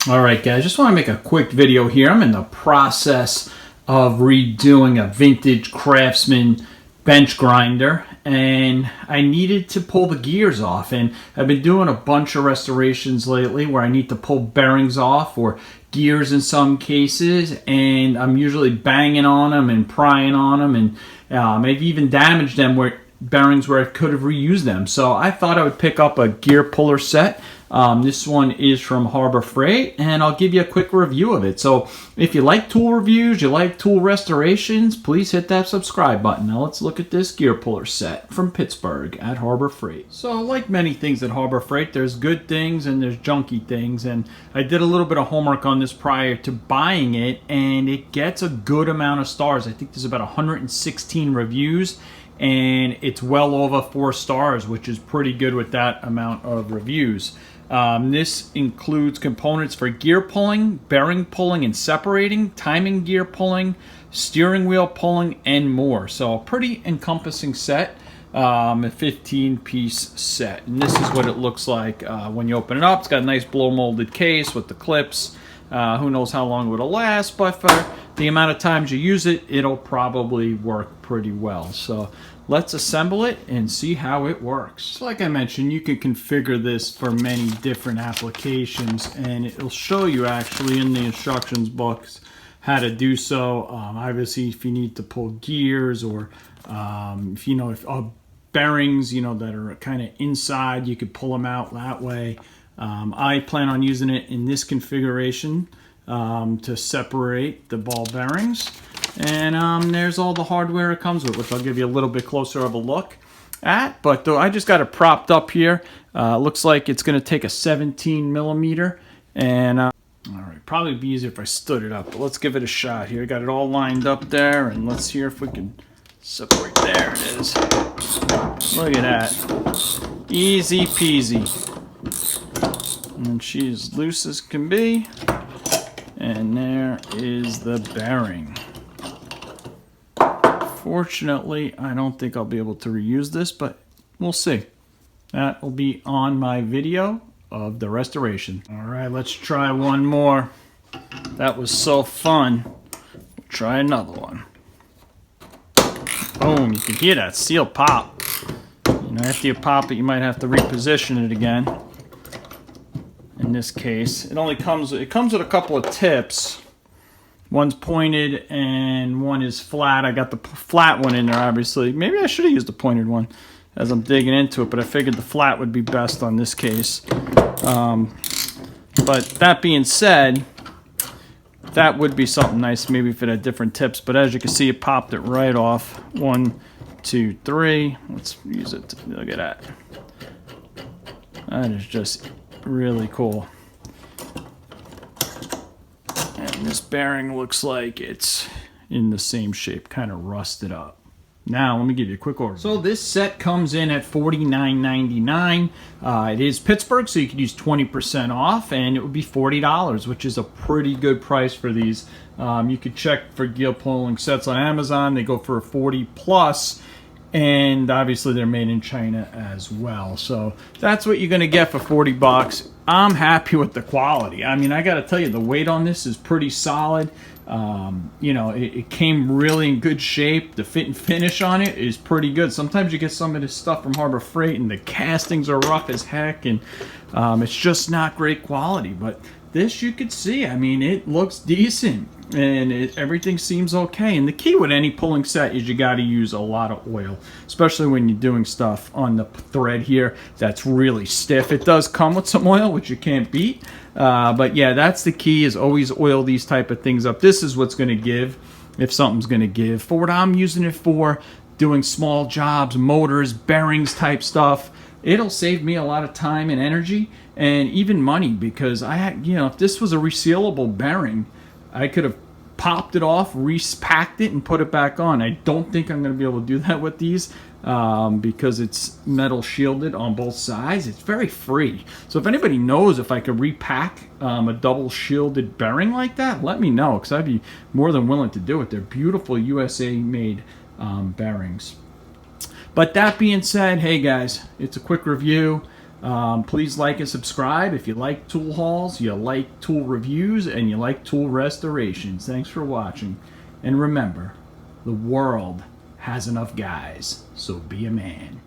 All right, guys, just want to make a quick video here. I'm in the process of redoing a vintage Craftsman bench grinder, and I needed to pull the gears off. And I've been doing a bunch of restorations lately where I need to pull bearings off or gears in some cases, and I'm usually banging on them and prying on them, and I've even damaged them bearings where I could have reused them. So I thought I would pick up a gear puller set. This one is from Harbor Freight, and I'll give you a quick review of it. So if you like tool reviews, you like tool restorations, please hit that subscribe button. Now let's look at this gear puller set from Pittsburgh at Harbor Freight. So like many things at Harbor Freight, there's good things and there's junky things, and I did a little bit of homework on this prior to buying it, and it gets a good amount of stars. I think there's about 116 reviews, and it's well over 4 stars, which is pretty good with that amount of reviews. This includes components for gear pulling, bearing pulling and separating, timing gear pulling, steering wheel pulling, and more. So a pretty encompassing set, a 15-piece set. And this is what it looks like when you open it up. It's got a nice blow-molded case with the clips. Who knows how long it'll last, but for the amount of times you use it, it'll probably work pretty well. So let's assemble it and see how it works. So like I mentioned, you can configure this for many different applications, and it'll show you actually in the instructions books how to do so. Obviously, if you need to pull gears, or if bearings, that are kind of inside, you could pull them out that way. I plan on using it in this configuration to separate the ball bearings. And there's all the hardware it comes with, which I'll give you a little bit closer of a look at. But I just got it propped up here. Looks like it's going to take a 17mm. And all right, probably be easier if I stood it up. But let's give it a shot here. Got it all lined up there, and let's hear if we can separate. There it is. Look at that. Easy peasy. And she's loose as can be. And there is the bearing. Fortunately, I don't think I'll be able to reuse this, but we'll see. That will be on my video of the restoration. All right, let's try one more. That was so fun. We'll try another one. Boom, you can hear that seal pop. After you pop it, you might have to reposition it again. In this case, it comes with a couple of tips. One's pointed and one is flat. I got the flat one in there, obviously. Maybe I should have used the pointed one as I'm digging into it, but I figured the flat would be best on this case. But that being said, that would be something nice maybe if it had different tips. But as you can see, it popped it right off. 1, 2, 3. Let's use it. Look at that. That is just really cool. And this bearing looks like it's in the same shape, kind of rusted up. Now, let me give you a quick order. So this set comes in at $49.99. It is Pittsburgh, so you could use 20% off, and it would be $40, which is a pretty good price for these. You could check for gear pulling sets on Amazon. They go for $40 plus. And obviously they're made in China as well. So that's what you're going to get for $40. I'm happy with the quality. I mean, I got to tell you, the weight on this is pretty solid. It came really in good shape. The fit and finish on it is pretty good. Sometimes you get some of this stuff from Harbor Freight and the castings are rough as heck, and it's just not great quality. But this, you could see, I mean, it looks decent. And everything seems okay. And the key with any pulling set is you got to use a lot of oil, especially when you're doing stuff on the thread here that's really stiff. It does come with some oil, which you can't beat. But yeah, that's the key, is always oil these type of things up. This is what's going to give, if something's going to give. For what I'm using it for, doing small jobs, motors, bearings type stuff, it'll save me a lot of time and energy and even money, because if this was a resealable bearing, I could have popped it off, repacked it, and put it back on. I don't think I'm going to be able to do that with these because it's metal shielded on both sides. It's very free. So if anybody knows if I could repack a double shielded bearing like that, let me know, because I'd be more than willing to do it. They're beautiful USA made bearings. But that being said, hey guys, it's a quick review. Please like and subscribe if you like tool hauls, you like tool reviews, and you like tool restorations. Thanks for watching. And remember, the world has enough guys, so be a man.